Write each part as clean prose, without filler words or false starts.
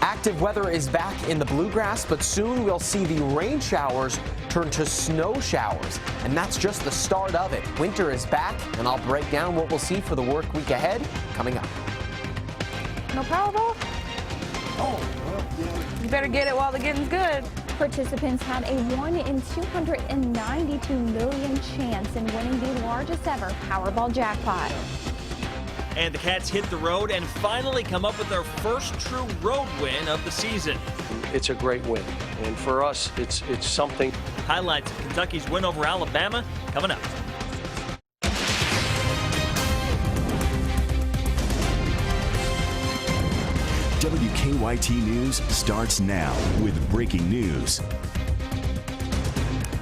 Active weather is back in the bluegrass, but soon we'll see the rain showers turn to snow showers. And that's just the start of it. Winter is back, and I'll break down what we'll see for the work week ahead coming up. No Powerball? Oh, well, yeah. You better get it while the getting's good. Participants had a 1 in 292 million chance in winning the largest ever Powerball jackpot. And the Cats hit the road and finally come up with their first true road win of the season. It's a great win, and for us, it's something. Highlights of Kentucky's win over Alabama coming up. WKYT News starts now with breaking news.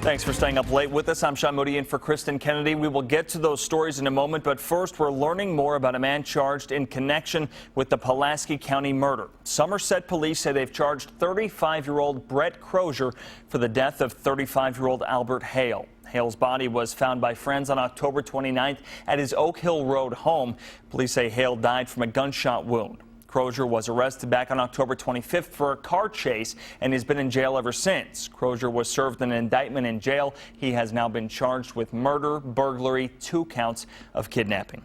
Thanks for staying up late with us. I'm Sean Moody in for Kristen Kennedy. We will get to those stories in a moment, but first we're learning more about a man charged in connection with the Pulaski County murder. Somerset police say they've charged 35-year-old Brett Crozier for the death of 35-year-old Albert Hale. Hale's body was found by friends on October 29th at his Oak Hill Road home. Police say Hale died from a gunshot wound. Crozier was arrested back on October 25th for a car chase and has been in jail ever since. Crozier was served an indictment in jail. He has now been charged with murder, burglary, 2 counts of kidnapping.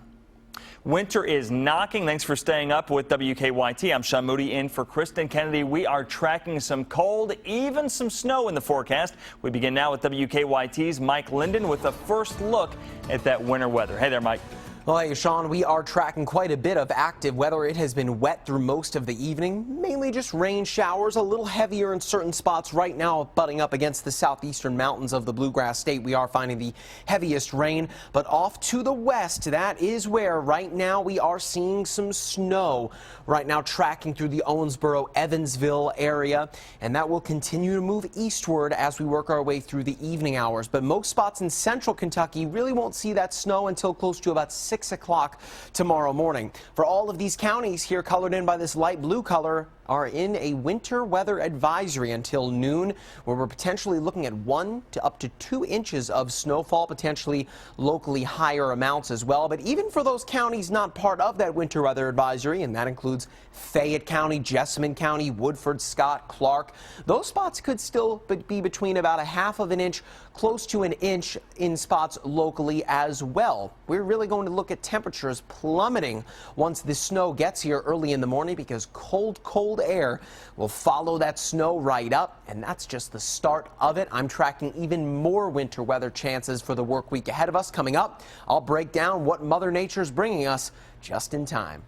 Winter is knocking. Thanks for staying up with WKYT. I'm Sean Moody in for Kristen Kennedy. We are tracking some cold, even some snow in the forecast. We begin now with WKYT's Mike Linden with a first look at that winter weather. Hey there, Mike. Well, hey, Sean, we are tracking quite a bit of active weather. It has been wet through most of the evening, mainly just rain showers, a little heavier in certain spots right now, butting up against the southeastern mountains of the Bluegrass State. We are finding the heaviest rain, but off to the west, that is where right now we are seeing some snow. Right now tracking through the Owensboro, Evansville area, and that will continue to move eastward as we work our way through the evening hours. But most spots in central Kentucky really won't see that snow until close to about 6 o'clock tomorrow morning. For all of these counties here colored in by this light blue color are in a winter weather advisory until noon, where we're potentially looking at 1 to up to 2 inches of snowfall, potentially locally higher amounts as well. But even for those counties not part of that winter weather advisory, and that includes Fayette County, Jessamine County, Woodford, Scott, Clark, those spots could still be between about 1/2 inch, close to 1 inch in spots locally as well. We're really going to look at temperatures plummeting once the snow gets here early in the morning, because cold air will follow that snow right up, and that's just the start of it. I'm tracking even more winter weather chances for the work week ahead of us. Coming up, I'll break down what Mother Nature's bringing us just in time.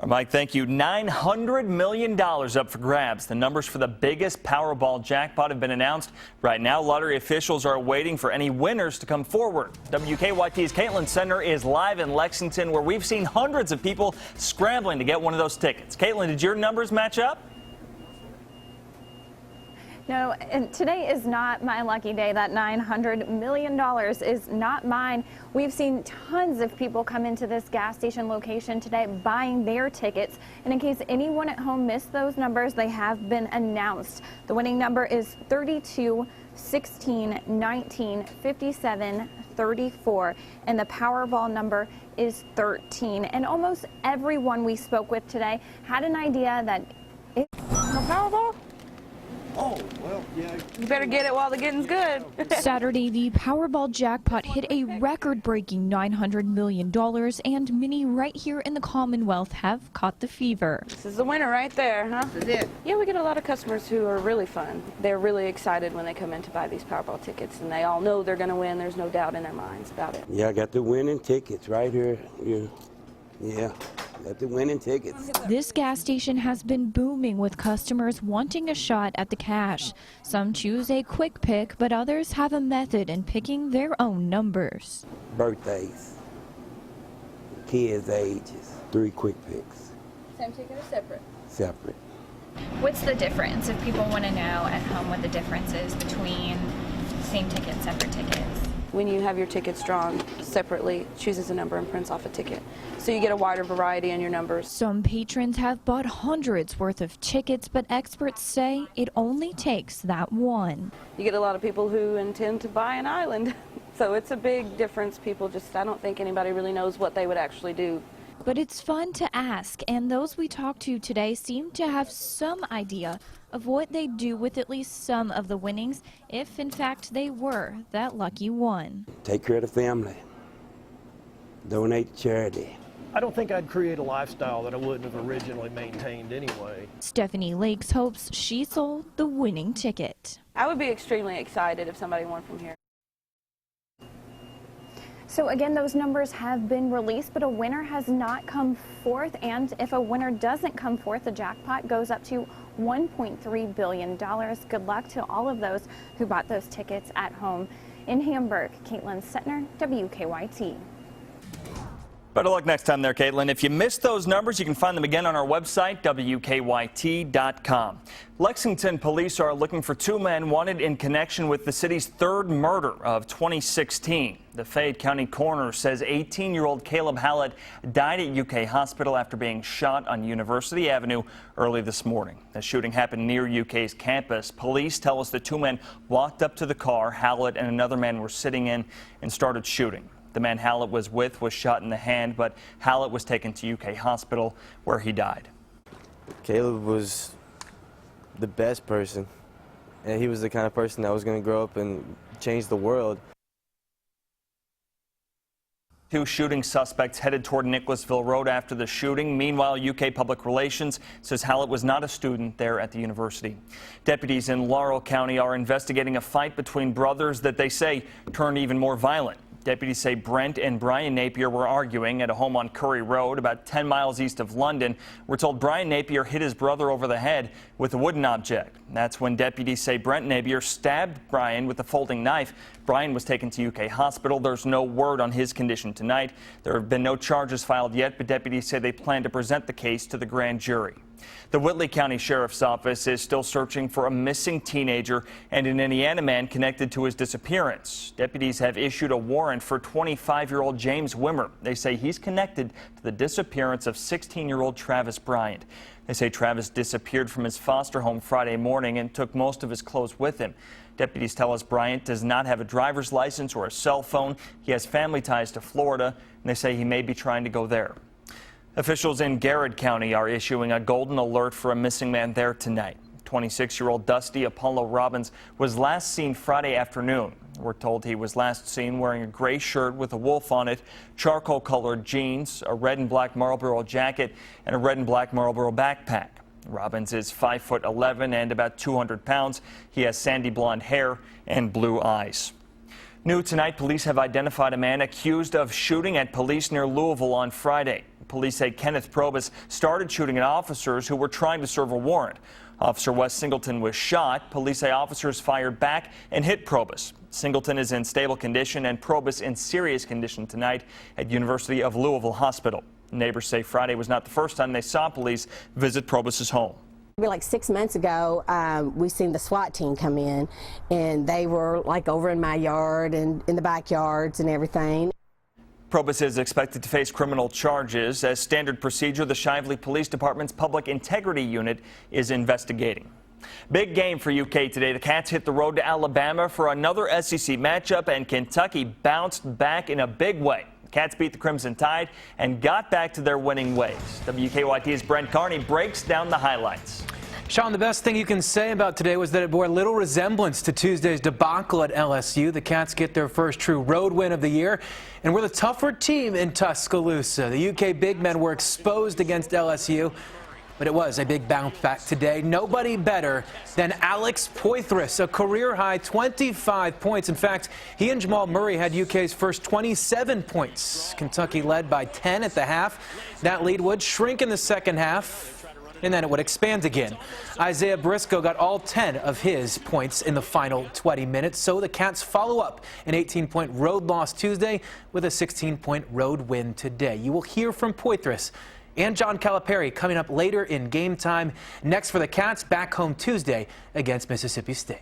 Mike, thank you. $900 million up for grabs. The numbers for the biggest Powerball jackpot have been announced. Right now, lottery officials are waiting for any winners to come forward. WKYT's Caitlin Center is live in Lexington, where we've seen hundreds of people scrambling to get one of those tickets. Caitlin, did your numbers match up? No, and today is not my lucky day. That $900 million is not mine. We've seen tons of people come into this gas station location today buying their tickets. And in case anyone at home missed those numbers, they have been announced. The winning number is 32, 16, 19, 57, 34. And the Powerball number is 13. And almost everyone we spoke with today had an idea that it's No Powerball? Oh, well, yeah. You better get it while the getting's good. Saturday, the Powerball jackpot hit a record-breaking $900 million, and many right here in the Commonwealth have caught the fever. This is the winner right there, huh? This is it. Yeah, we get a lot of customers who are really fun. They're really excited when they come in to buy these Powerball tickets, and they all know they're going to win. There's no doubt in their minds about it. Yeah, I got the winning tickets right here. Yeah. Got the winning tickets. This gas station has been booming with customers wanting a shot at the cash. Some choose a quick pick, but others have a method in picking their own numbers. Birthdays, kids' ages, 3 quick picks. same ticket or separate? Separate. What's the difference, if people want to know at home what the difference is between same ticket, separate tickets? When you have your tickets drawn separately, it chooses a number and prints off a ticket. So you get a wider variety in your numbers. Some patrons have bought hundreds worth of tickets, but experts say it only takes that one. You get a lot of people who intend to buy an island. So it's a big difference. People just, I don't think anybody really knows what they would actually do. but it's fun to ask, and those we talked to today seem to have some idea of what they'd do with at least some of the winnings, if in fact they were that lucky one. Take care of the family. Donate to charity. I don't think I'd create a lifestyle that I wouldn't have originally maintained anyway. Stephanie Lakes hopes she sold the winning ticket. I would be extremely excited if somebody won from here. So again, those numbers have been released, but a winner has not come forth. And if a winner doesn't come forth, the jackpot goes up to $1.3 billion. Good luck to all of those who bought those tickets at home. In Hamburg, Caitlin Settner, WKYT. Better luck next time there, Caitlin. If you missed those numbers, you can find them again on our website, WKYT.com. Lexington police are looking for two men wanted in connection with the city's third murder of 2016. The Fayette County coroner says 18-year-old Caleb Hallett died at UK Hospital after being shot on University Avenue early this morning. The shooting happened near UK's campus. Police tell us the two men walked up to the car Hallett and another man were sitting in and started shooting. The man Hallett was with was shot in the hand, but Hallett was taken to UK Hospital where he died. Caleb was the best person, and he was the kind of person that was going to grow up and change the world. Two shooting suspects headed toward Nicholasville Road after the shooting. Meanwhile, UK Public Relations says Hallett was not a student there at the university. Deputies in Laurel County are investigating a fight between brothers that they say turned even more violent. Deputies say Brent and Brian Napier were arguing at a home on Curry Road about 10 miles east of London. We're told Brian Napier hit his brother over the head with a wooden object. That's when deputies say Brent Napier stabbed Brian with a folding knife. Brian was taken to UK Hospital. There's no word on his condition tonight. There have been no charges filed yet, but deputies say they plan to present the case to the grand jury. The Whitley County Sheriff's Office is still searching for a missing teenager and an Indiana man connected to his disappearance. Deputies have issued a warrant for 25-year-old James Wimmer. They say he's connected to the disappearance of 16-year-old Travis Bryant. They say Travis disappeared from his foster home Friday morning and took most of his clothes with him. Deputies tell us Bryant does not have a driver's license or a cell phone. He has family ties to Florida, and they say he may be trying to go there. Officials in Garrett County are issuing a golden alert for a missing man there tonight. 26-year-old Dusty Apollo Robbins was last seen Friday afternoon. We're told he was last seen wearing a gray shirt with a wolf on it, charcoal-colored jeans, a red and black Marlboro jacket, and a red and black Marlboro backpack. Robbins is 5'11" and about 200 pounds. He has sandy blonde hair and blue eyes. New tonight, police have identified a man accused of shooting at police near Louisville on Friday. Police say Kenneth Probus started shooting at officers who were trying to serve a warrant. Officer Wes Singleton was shot. Police say officers fired back and hit Probus. Singleton is in stable condition and Probus in serious condition tonight at University of Louisville Hospital. Neighbors say Friday was not the first time they saw police visit Probus's home. Maybe like 6 months ago, we seen the SWAT team come in, and they were like over in my yard and in the backyards and everything. Probus is expected to face criminal charges. As standard procedure, the Shively Police Department's Public Integrity Unit is investigating. Big game for UK today. The Cats hit the road to Alabama for another SEC matchup, and Kentucky bounced back in a big way. The Cats beat the Crimson Tide and got back to their winning ways. WKYT's Brent Carney breaks down the highlights. Sean, the best thing you can say about today was that it bore little resemblance to Tuesday's debacle at LSU. The Cats get their first true road win of the year, and we're the tougher team in Tuscaloosa. The UK big men were exposed against LSU, but it was a big bounce back today. Nobody better than Alex Poythress, a career-high 25 points. In fact, he and Jamal Murray had UK's first 27 points. Kentucky led by 10 at the half. That lead would shrink in the second half, and then it would expand again. Isaiah Briscoe got all 10 of his points in the final 20 minutes, so the Cats follow up an 18-point road loss Tuesday with a 16-point road win today. You will hear from Poythress and John Calipari coming up later in game time. Next for the Cats, back home Tuesday against Mississippi State.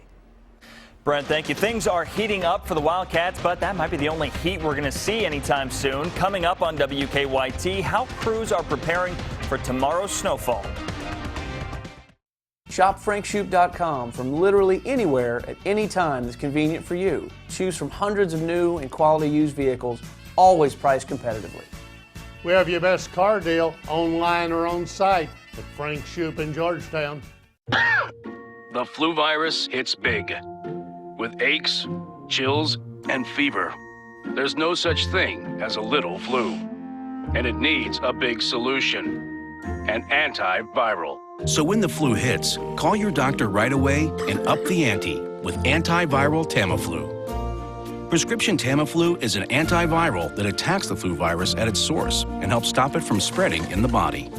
Brent, thank you. Things are heating up for the Wildcats, but that might be the only heat we're going to see anytime soon. Coming up on WKYT, how crews are preparing for tomorrow's snowfall. Shop FrankShoop.com from literally anywhere at any time that's convenient for you. Choose from hundreds of new and quality used vehicles, always priced competitively. We have your best car deal online or on site at Frank Shoup in Georgetown. The flu virus hits big, with aches, chills, and fever. There's no such thing as a little flu, and it needs a big solution, an antiviral. So when the flu hits, call your doctor right away and up the ante with antiviral Tamiflu. Prescription Tamiflu is an antiviral that attacks the flu virus at its source and helps stop it from spreading in the body.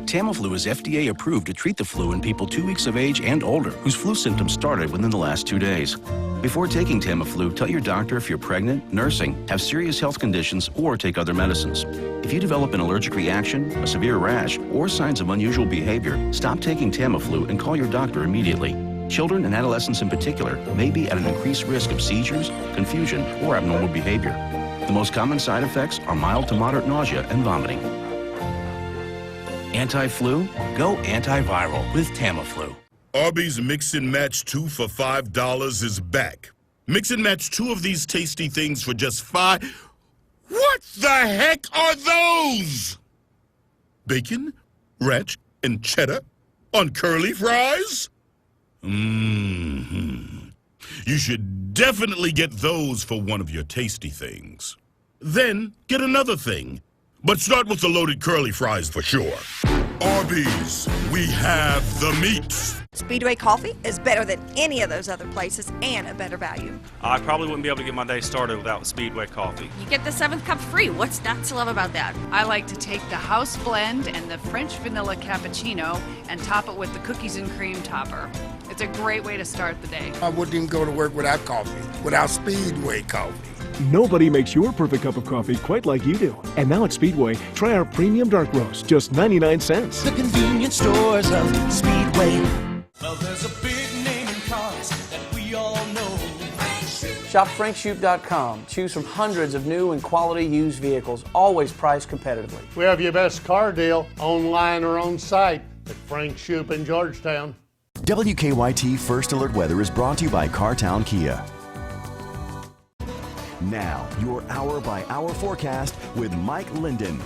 Tamiflu is FDA approved to treat the flu in people 2 weeks of age and older whose flu symptoms started within the last 2 days. Before taking Tamiflu, tell your doctor if you're pregnant, nursing, have serious health conditions, or take other medicines. If you develop an allergic reaction, a severe rash, or signs of unusual behavior, stop taking Tamiflu and call your doctor immediately. Children and adolescents in particular may be at an increased risk of seizures, confusion, or abnormal behavior. The most common side effects are mild to moderate nausea and vomiting. Anti-flu? Go antiviral with Tamiflu. Arby's Mix and Match 2 for $5 is back. Mix and match 2 of these tasty things for just $5. What the heck are those? Bacon, ranch, and cheddar on curly fries? You should definitely get those for one of your tasty things. Then get another thing. But start with the loaded curly fries for sure. Arby's, we have the meats. Speedway coffee is better than any of those other places and a better value. I probably wouldn't be able to get my day started without Speedway coffee. You get the 7th cup free. What's not to love about that? I like to take the house blend and the French vanilla cappuccino and top it with the cookies and cream topper. It's a great way to start the day. I wouldn't even go to work without coffee, without Speedway coffee. Nobody makes your perfect cup of coffee quite like you do. And now at Speedway, try our premium dark roast, just 99 cents. The convenience stores of Speedway. Well, there's a big name in cars that we all know. Shop FrankShoup.com. Choose from hundreds of new and quality used vehicles, always priced competitively. We have your best car deal online or on site at Frank Shoup in Georgetown. WKYT First Alert Weather is brought to you by Cartown Kia. Now, your hour-by-hour forecast with Mike Linden.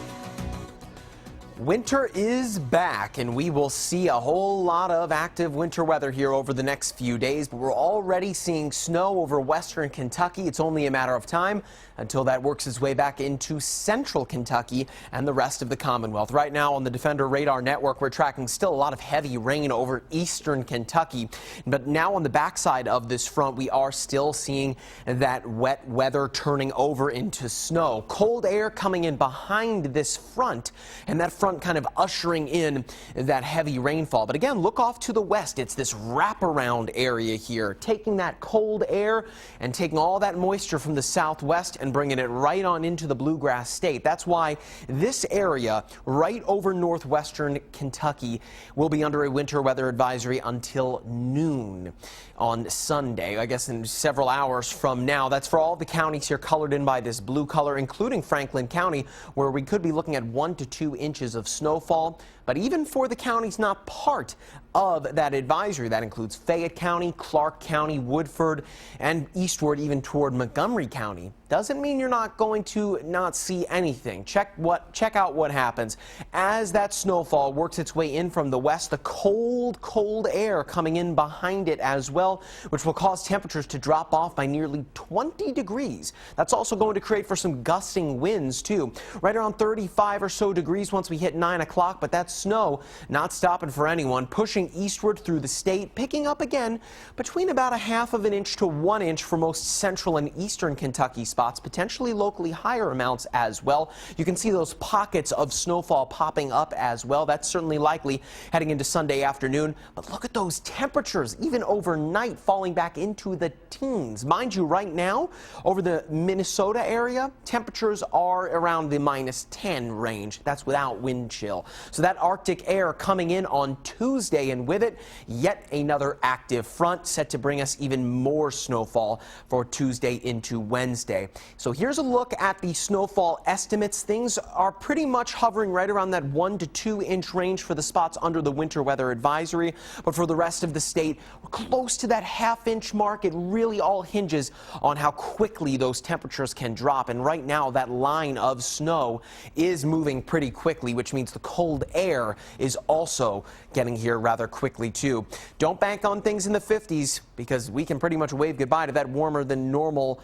Winter is back, and we will see a whole lot of active winter weather here over the next few days, but we're already seeing snow over western Kentucky. It's only a matter of time until that works its way back into central Kentucky and the rest of the Commonwealth. Right now on the Defender Radar Network, we're tracking still a lot of heavy rain over eastern Kentucky, but now on the backside of this front, we are still seeing that wet weather turning over into snow. Cold air coming in behind this front, and that front kind of ushering in that heavy rainfall. But again, look off to the west. It's this wraparound area here, taking that cold air and taking all that moisture from the southwest and bringing it right on into the bluegrass state. That's why this area right over northwestern Kentucky will be under a winter weather advisory until noon on Sunday. I guess in several hours from now. That's for all the counties here colored in by this blue color, including Franklin County, where we could be looking at 1 to 2 inches of snowfall. But even for the counties not part of that advisory, that includes Fayette County, Clark County, Woodford, and eastward even toward Montgomery County, doesn't mean you're not going to not see anything. Check out what happens as that snowfall works its way in from the west. The cold air coming in behind it as well, which will cause temperatures to drop off by nearly 20 degrees. That's also going to create for some gusting winds too, right around 35 or so degrees once we hit 9 o'clock. But that snow not stopping for anyone, pushing eastward through the state, picking up again between about a half of an inch to 1 inch for most central and eastern Kentucky spots, potentially locally higher amounts as well. You can see those pockets of snowfall popping up as well. That's certainly likely heading into Sunday afternoon. But look at those temperatures, even overnight, falling back into the teens. Mind you, right now, over the Minnesota area, temperatures are around the -10 range. That's without wind chill. So that Arctic air coming in on Tuesday, and with it, yet another active front set to bring us even more snowfall for Tuesday into Wednesday. So here's a look at the snowfall estimates. Things are pretty much hovering right around that 1 to 2 inch range for the spots under the winter weather advisory, but for the rest of the state, we're close to that half-inch mark. It really all hinges on how quickly those temperatures can drop, and right now that line of snow is moving pretty quickly, which means the cold air is also getting here rather quickly too. Don't bank on things in the 50s, because we can pretty much wave goodbye to that warmer than normal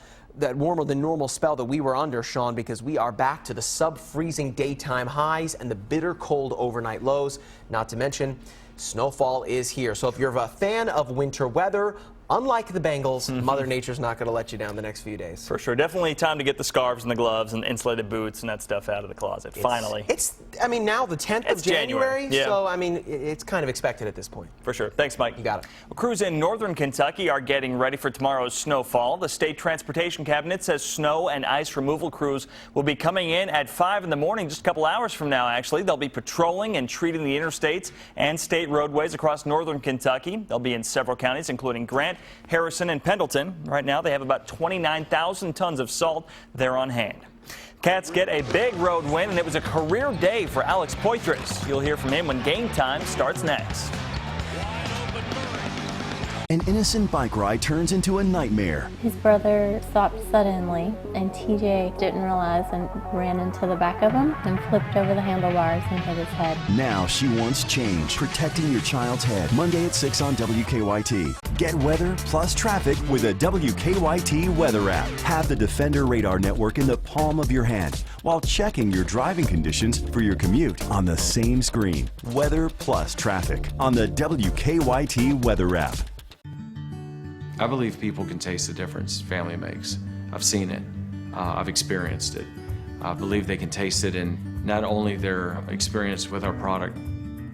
spell that we were under, Sean, because we are back to the sub-freezing daytime highs and the bitter cold overnight lows. Not to mention, snowfall is here. So if you're a fan of winter weather, unlike the Bengals, Mother Nature's not going to let you down the next few days. For sure. Definitely time to get the scarves and the gloves and insulated boots and that stuff out of the closet, finally. I mean, now the 10th of January, yeah. So, I mean, it's kind of expected at this point. For sure. Thanks, Mike. You got it. Well, crews in northern Kentucky are getting ready for tomorrow's snowfall. The state transportation cabinet says snow and ice removal crews will be coming in at 5 in the morning, just a couple hours from now, actually. They'll be patrolling and treating the interstates and state roadways across northern Kentucky. They'll be in several counties, including Grant, Harrison, and Pendleton. Right now, they have about 29,000 tons of salt there on hand. Cats get a big road win, and it was a career day for Alex Poitras. You'll hear from him when game time starts next. An innocent bike ride turns into a nightmare. His brother stopped suddenly, and TJ didn't realize and ran into the back of him and flipped over the handlebars and hit his head. Now she wants change, protecting your child's head. Monday at 6 on WKYT. Get weather plus traffic with a WKYT weather app. Have the Defender radar network in the palm of your hand while checking your driving conditions for your commute on the same screen. Weather plus traffic on the WKYT weather app. I believe people can taste the difference family makes. I've seen it. I've experienced it. I believe they can taste it in not only their experience with our product,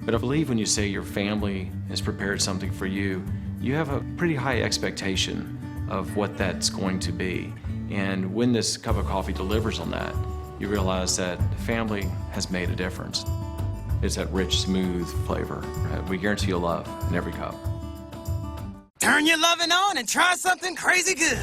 but I believe when you say your family has prepared something for you, you have a pretty high expectation of what that's going to be. And when this cup of coffee delivers on that, you realize that the family has made a difference. It's that rich, smooth flavor that we guarantee you'll love in every cup. Turn your loving on and try something crazy good.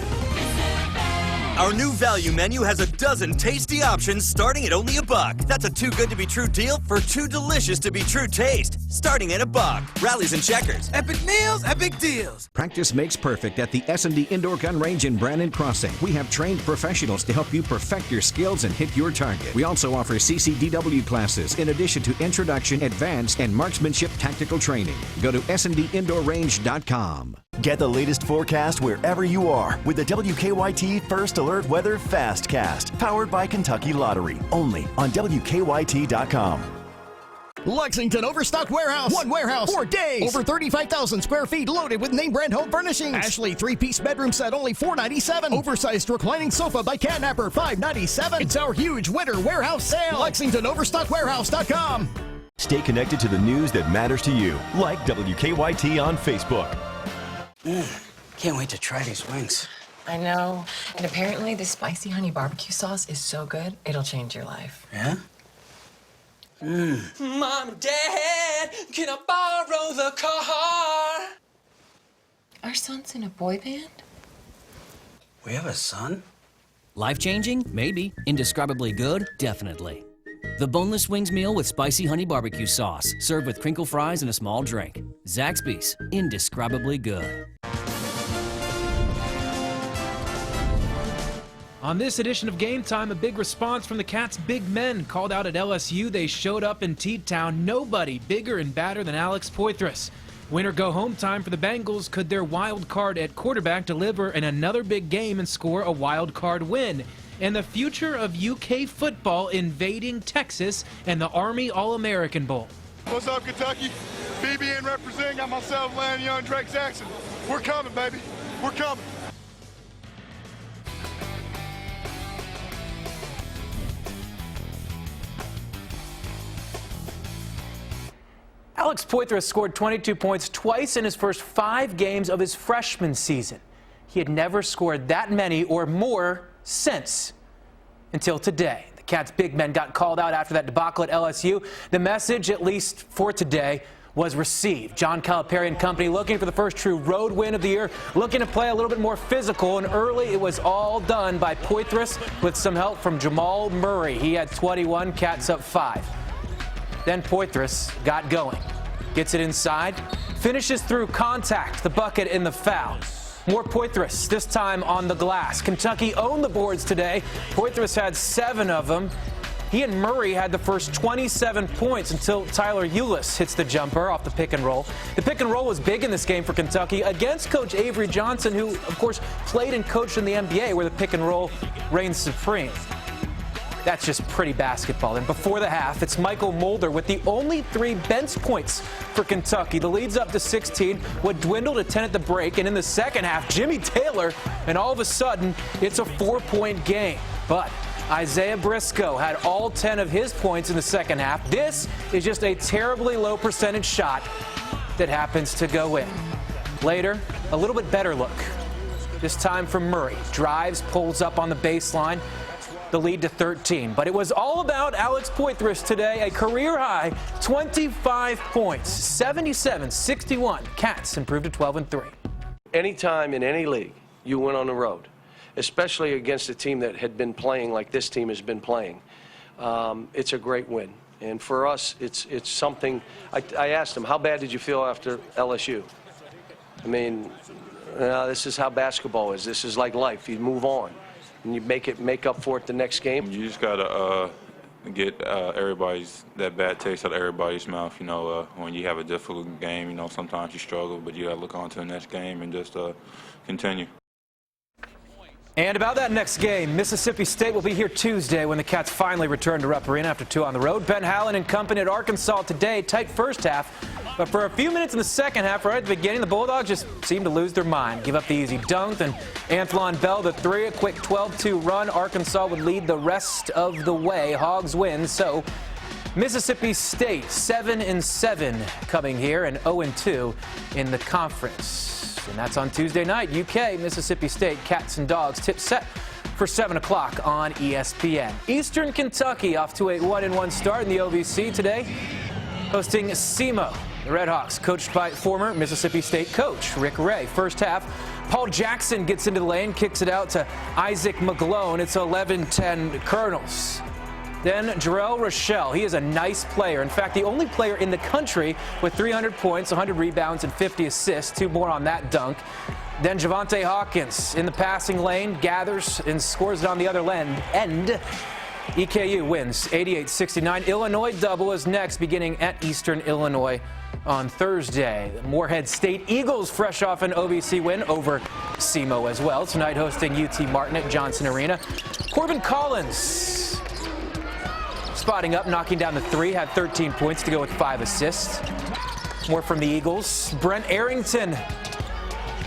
Our new value menu has a dozen tasty options starting at only $1. That's a too good to be true deal for too delicious to be true taste. Starting at $1. Rallies and checkers. Epic meals, epic deals. Practice makes perfect at the S&D Indoor Gun Range in Brandon Crossing. We have trained professionals to help you perfect your skills and hit your target. We also offer CCDW classes in addition to introduction, advanced, and marksmanship tactical training. Go to sndindoorrange.com. Get the latest forecast wherever you are with the WKYT First Alert Weather Fastcast, powered by Kentucky Lottery, only on WKYT.com. Lexington Overstock Warehouse. One warehouse, 4 days. Over 35,000 square feet loaded with name brand home furnishings. Ashley 3-piece bedroom set, only $497. Oversized reclining sofa by Catnapper, $597. It's our huge winter warehouse sale. LexingtonOverstockWarehouse.com. Stay connected to the news that matters to you, like WKYT on Facebook. Can't wait to try these wings. I know. And apparently this spicy honey barbecue sauce is so good, it'll change your life. Yeah? Mom and Dad, can I borrow the car? Our son's in a boy band? We have a son? Life-changing? Maybe. Indescribably good? Definitely. The boneless wings meal with spicy honey barbecue sauce, served with crinkle fries and a small drink. Zaxby's. Indescribably good. On this edition of Game Time, a big response from the Cats' big men called out at LSU. They showed up in T-Town. Nobody bigger and badder than Alex Poitras. Win or go home time for the Bengals. Could their wild card at quarterback deliver in another big game and score a wild card win? And the future of UK football invading Texas and the Army All-American Bowl. What's up, Kentucky? BBN representing. Got myself, Landon Young, Drake Jackson. We're coming, baby. We're coming. Alex Poitras scored 22 points twice in his first 5 games of his freshman season. He had never scored that many or more since until today. The Cats big men got called out after that debacle at LSU. The message, at least for today, was received. John Calipari and company looking for the first true road win of the year, looking to play a little bit more physical, and early it was all done by Poitras with some help from Jamal Murray. He had 21, Cats up 5. Then Poitras got going, gets it inside, finishes through contact, the bucket and the foul. More Poitras, this time on the glass. Kentucky owned the boards today. Poitras had 7 of them. He and Murray had the first 27 points until Tyler Eulis hits the jumper off the pick and roll. The pick and roll was big in this game for Kentucky against Coach Avery Johnson, who, of course, played and coached in the NBA, where the pick and roll reigns supreme. That's just pretty basketball. And before the half, it's Michael Mulder with the only 3 bench points for Kentucky. The lead's up to 16, would dwindle to 10 at the break. And in the second half, Jimmy Taylor, and all of a sudden, it's a 4-point game. But Isaiah Briscoe had all 10 of his points in the second half. This is just a terribly low percentage shot that happens to go in. Later, a little bit better look. This time from Murray. Drives, pulls up on the baseline. The lead to 13. But it was all about Alex Poitras today. A career-high 25 points, 77-61. Cats improved to 12-3. Anytime in any league you win on the road, especially against a team that had been playing like this team has been playing, it's a great win. And for us, it's something. I asked him, how bad did you feel after LSU? I mean, this is how basketball is. This is like life. You move on. And you make up for it the next game. You just gotta get that bad taste out of everybody's mouth. You know, when you have a difficult game, you know, sometimes you struggle, but you gotta look on to the next game and just continue. And about that next game, Mississippi State will be here Tuesday when the Cats finally return to Rupp Arena after 2 on the road. Ben Hallen and company at Arkansas today, tight first half. But for a few minutes in the second half, right at the beginning, the Bulldogs just seemed to lose their mind. Give up the easy dunk, and Anthlon Bell the 3, a quick 12-2 run. Arkansas would lead the rest of the way. Hogs win, so Mississippi State 7-7 coming here and 0-2 in the conference. And that's on Tuesday night. UK, Mississippi State, Cats and Dogs. Tip set for 7 o'clock on ESPN. Eastern Kentucky off to a 1-1 start in the OVC today, hosting SEMO. The Redhawks, coached by former Mississippi State coach Rick Ray. First half, Paul Jackson gets into the lane, kicks it out to Isaac McGlone. It's 11-10 Colonels. Then Jarrell Rochelle, he is a nice player. In fact, the only player in the country with 300 points, 100 rebounds, and 50 assists. 2 more on that dunk. Then Javante Hawkins in the passing lane, gathers and scores it on the other end. EKU wins 88-69. Illinois double is next, beginning at Eastern Illinois on Thursday. The Morehead State Eagles fresh off an OVC win over SEMO as well. Tonight hosting UT Martin at Johnson Arena. Corbin Collins spotting up, knocking down the 3, had 13 points to go with 5 assists. More from the Eagles. Brent Arrington,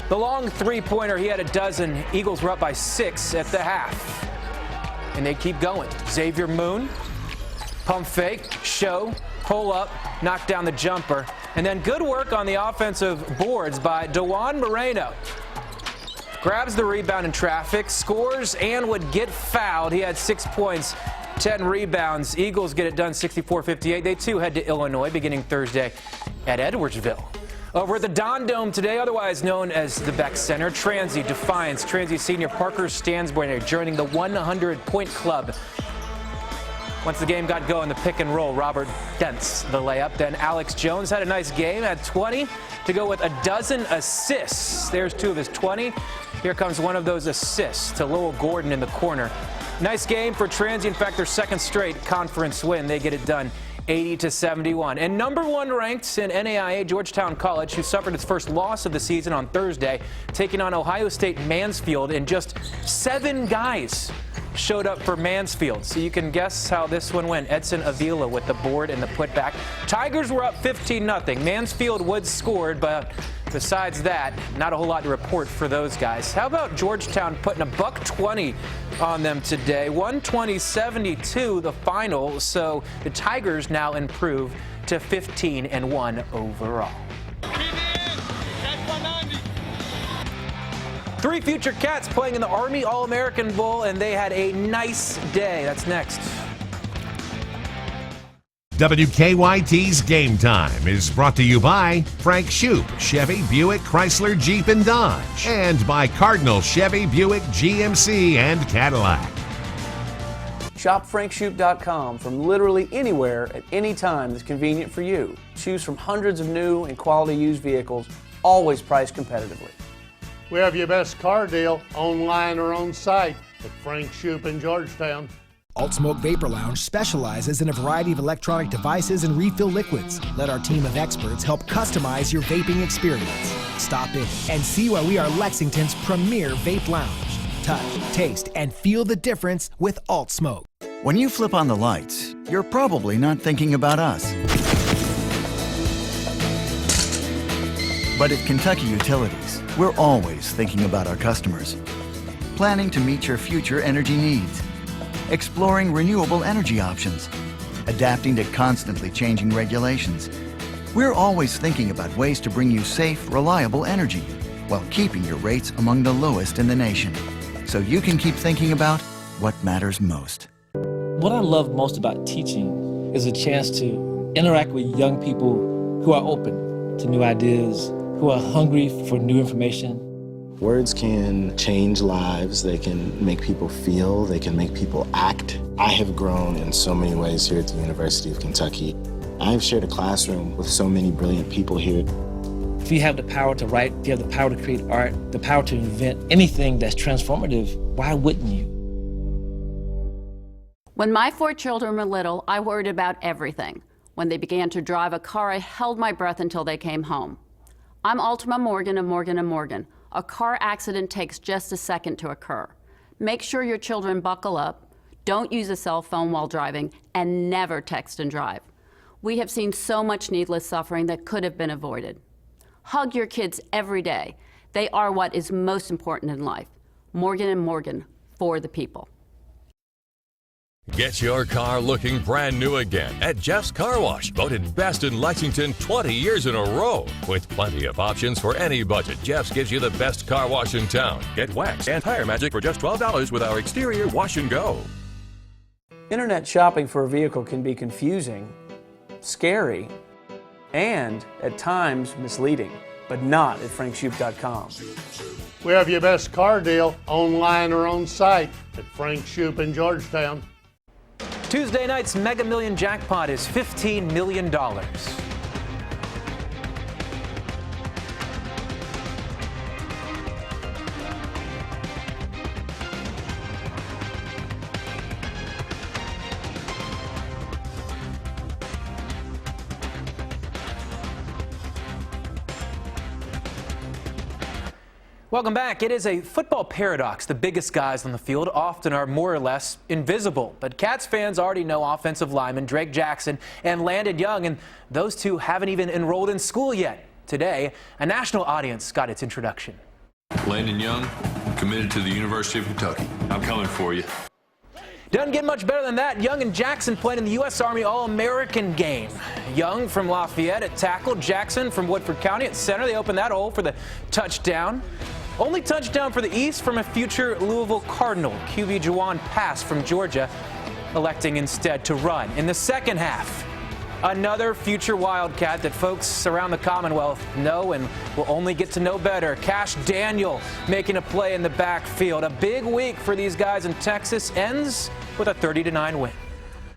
the long 3-pointer, he had a dozen. Eagles were up by 6 at the half, and they keep going. Xavier Moon, pump fake, show, pull up, knock down the jumper, and then good work on the offensive boards by DeJuan Moreno. Grabs the rebound in traffic, scores, and would get fouled. He had 6 points, 10 rebounds. Eagles get it done 64-58. They too head to Illinois beginning Thursday at Edwardsville. Over at the Don Dome today, otherwise known as the Beck Center, Transy Defiance. Transy senior Parker Stansborn joining the 100-point club. Once the game got going, the pick and roll, Robert Dents the layup. Then Alex Jones had a nice game, had 20 to go with a dozen assists. There's 2 of his 20. Here comes one of those assists to Lowell Gordon in the corner. Nice game for Transy. In fact, their second straight conference win. They get it done 80-71. And number 1 ranked in NAIA, Georgetown College, who suffered its first loss of the season on Thursday, taking on Ohio State Mansfield, and just 7 guys showed up for Mansfield. So you can guess how this one went. Edson Avila with the board and the putback. Tigers were up 15-0. Mansfield Woods scored, but besides that, not a whole lot to report for those guys. How about Georgetown putting a $120 on them today? 120-72 the final. So the Tigers now improve to 15-1 overall. 3 future Cats playing in the Army All-American Bowl, and they had a nice day. That's next. WKYT's Game Time is brought to you by Frank Shoup, Chevy, Buick, Chrysler, Jeep, and Dodge, and by Cardinal, Chevy, Buick, GMC, and Cadillac. Shop FrankShoup.com from literally anywhere at any time that's convenient for you. Choose from hundreds of new and quality used vehicles, always priced competitively. We have your best car deal online or on site at Frank Shoup in Georgetown. Alt Smoke Vapor Lounge specializes in a variety of electronic devices and refill liquids. Let our team of experts help customize your vaping experience. Stop in and see why we are Lexington's premier vape lounge. Touch, taste, and feel the difference with Alt Smoke. When you flip on the lights, you're probably not thinking about us. But at Kentucky Utilities, we're always thinking about our customers. Planning to meet your future energy needs. Exploring renewable energy options, adapting to constantly changing regulations. We're always thinking about ways to bring you safe, reliable energy while keeping your rates among the lowest in the nation, so you can keep thinking about what matters most. What I love most about teaching is a chance to interact with young people who are open to new ideas, who are hungry for new information. Words can change lives, they can make people feel, they can make people act. I have grown in so many ways here at the University of Kentucky. I have shared a classroom with so many brilliant people here. If you have the power to write, if you have the power to create art, the power to invent anything that's transformative, why wouldn't you? When my 4 children were little, I worried about everything. When they began to drive a car, I held my breath until they came home. I'm Ultima Morgan of Morgan & Morgan. A car accident takes just a second to occur. Make sure your children buckle up, don't use a cell phone while driving, and never text and drive. We have seen so much needless suffering that could have been avoided. Hug your kids every day. They are what is most important in life. Morgan & Morgan, for the people. Get your car looking brand new again at Jeff's Car Wash, voted best in Lexington 20 years in a row. With plenty of options for any budget, Jeff's gives you the best car wash in town. Get wax and tire magic for just $12 with our exterior wash and go. Internet shopping for a vehicle can be confusing, scary, and at times misleading, but not at FrankShoup.com. We have your best car deal online or on site at Frank Shoup in Georgetown. Tuesday night's Mega Million jackpot is $15 million. Welcome back. It is a football paradox. The biggest guys on the field often are more or less invisible. But Cats fans already know offensive lineman Drake Jackson and Landon Young, and those two haven't even enrolled in school yet. Today, a national audience got its introduction. Landon Young, committed to the University of Kentucky. I'm coming for you. Doesn't get much better than that. Young and Jackson played in the U.S. Army All-American game. Young from Lafayette at tackle, Jackson from Woodford County at center. They opened that hole for the touchdown. Only touchdown for the East from a future Louisville Cardinal. QB Juwan Pass from Georgia, electing instead to run. In the second half, another future Wildcat that folks around the Commonwealth know and will only get to know better. Cash Daniel making a play in the backfield. A big week for these guys in Texas ends with a 30-9 win.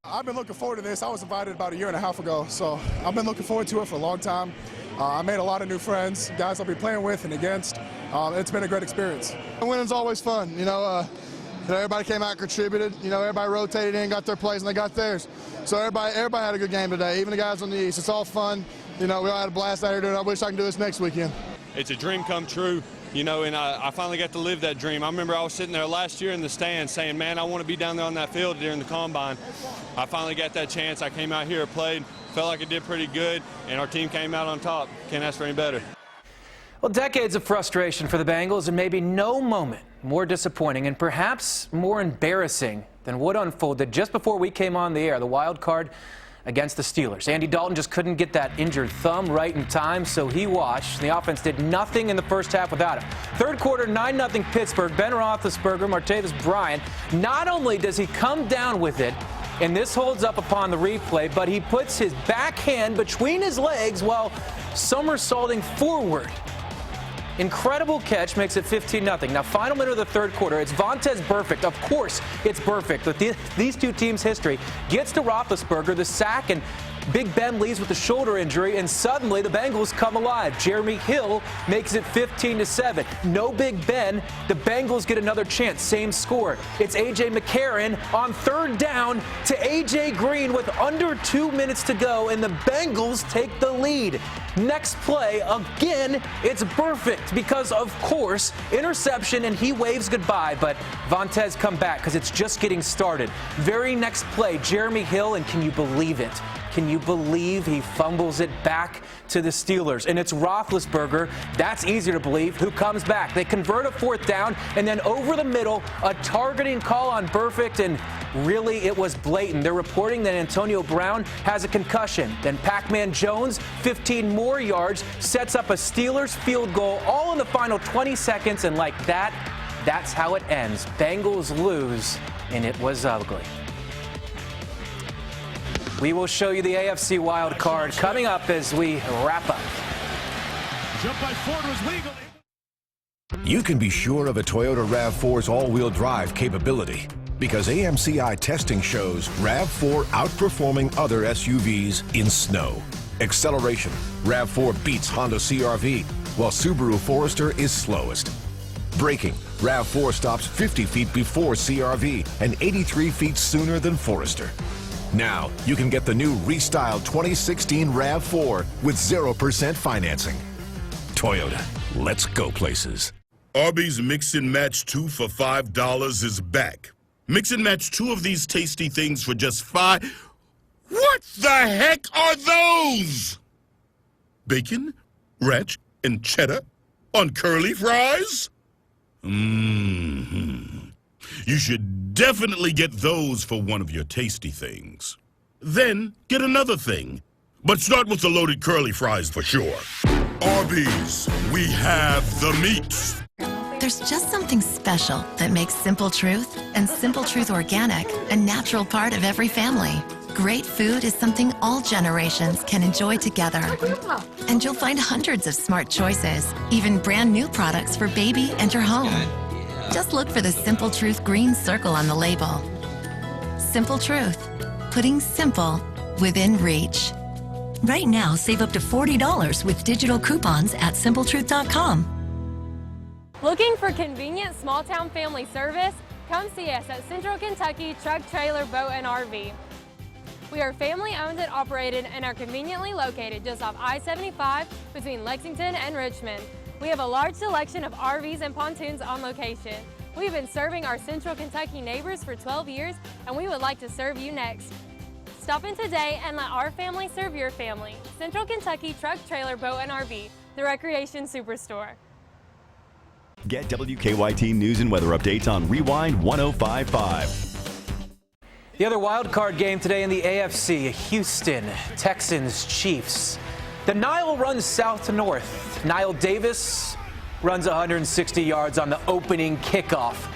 I've been looking forward to this. I was invited about 1.5 years ago, so I've been looking forward to it for a long time. I made a lot of new friends, guys I'll be playing with and against. It's been a great experience. Winning's always fun, everybody came out and contributed. Everybody rotated in, got their plays, and they got theirs. So everybody had a good game today, even the guys on the East. It's all fun. We all had a blast out here doing it. I wish I could do this next weekend. It's a dream come true, and I finally got to live that dream. I remember I was sitting there last year in the stands saying, man, I want to be down there on that field during the combine. I finally got that chance. I came out here, played, felt like I did pretty good, and our team came out on top. Can't ask for any better. Well, decades of frustration for the Bengals, and maybe no moment more disappointing and perhaps more embarrassing than what unfolded just before we came on the air, the wild card against the Steelers. Andy Dalton just couldn't get that injured thumb right in time, so he watched. The offense did nothing in the first half without him. Third quarter, 9-0 Pittsburgh. Ben Roethlisberger, Martavis Bryant. Not only does he come down with it, And this holds up upon the replay, but he puts his backhand between his legs while somersaulting forward. Incredible catch, makes it 15-0. Now, final minute of the third quarter, it's Vontaze Burfict. Of course, it's Burfict. With these two teams' history, gets to Roethlisberger, the sack, and Big Ben leaves with a shoulder injury, and suddenly the Bengals come alive. Jeremy Hill makes it 15-7. No Big Ben. The Bengals get another chance. Same score. It's A.J. McCarron on third down to A.J. Green with under 2 minutes to go, and the Bengals take the lead. Next play, again, it's Burfict because, of course, interception, and he waves goodbye, but Vontaze come back because it's just getting started. Very next play, Jeremy Hill, and can you believe it? Can you believe he fumbles it back to the Steelers? And it's Roethlisberger, that's easier to believe, who comes back. They convert a fourth down, and then over the middle, a targeting call on Burfict, and really it was blatant. They're reporting that Antonio Brown has a concussion. Then Pac-Man Jones, 15 more yards, sets up a Steelers field goal, all in the final 20 seconds, and like that, that's how it ends. Bengals lose, and it was ugly. We will show you the AFC wild card coming up as we wrap up. Jump by Ford was legal. You can be sure of a Toyota RAV4's all-wheel drive capability because AMCI testing shows RAV4 outperforming other SUVs in snow. Acceleration, RAV4 beats Honda CR-V, while Subaru Forester is slowest. Braking, RAV4 stops 50 feet before CR-V and 83 feet sooner than Forester. Now, you can get the new restyled 2016 RAV4 with 0% financing. Toyota, let's go places. Arby's Mix and Match 2 for $5 is back. Mix and match 2 of these tasty things for just $5. What the heck are those? Bacon, ranch, and cheddar on curly fries? You should definitely get those for one of your tasty things. Then get another thing. But start with the loaded curly fries for sure. Arby's, we have the meats. There's just something special that makes Simple Truth and Simple Truth Organic a natural part of every family. Great food is something all generations can enjoy together. And you'll find hundreds of smart choices, even brand new products for baby and your home. Just look for the Simple Truth green circle on the label. Simple Truth, putting simple within reach. Right now, save up to $40 with digital coupons at simpletruth.com. Looking for convenient small-town family service? Come see us at Central Kentucky Truck, Trailer, Boat, and RV. We are family-owned and operated and are conveniently located just off I-75 between Lexington and Richmond. We have a large selection of RVs and pontoons on location. We've been serving our Central Kentucky neighbors for 12 years, and we would like to serve you next. Stop in today and let our family serve your family. Central Kentucky Truck, Trailer, Boat, and RV, the Recreation Superstore. Get WKYT news and weather updates on Rewind 105.5. The other wild card game today in the AFC, Houston Texans Chiefs. The Nile runs south to north. Nile Davis runs 160 yards on the opening kickoff.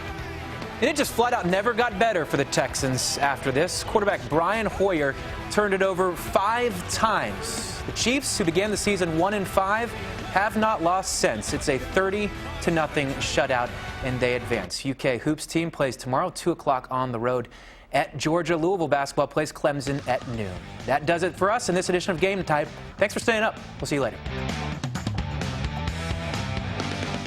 And it just flat out never got better for the Texans after this. Quarterback Brian Hoyer turned it over 5 times. The Chiefs, who began the season 1-5, have not lost since. It's a 30-0 shutout, and they advance. UK Hoops team plays tomorrow, 2 o'clock on the road at Georgia. Louisville basketball plays Clemson at noon. That does it for us in this edition of Game Time. Thanks for staying up. We'll see you later.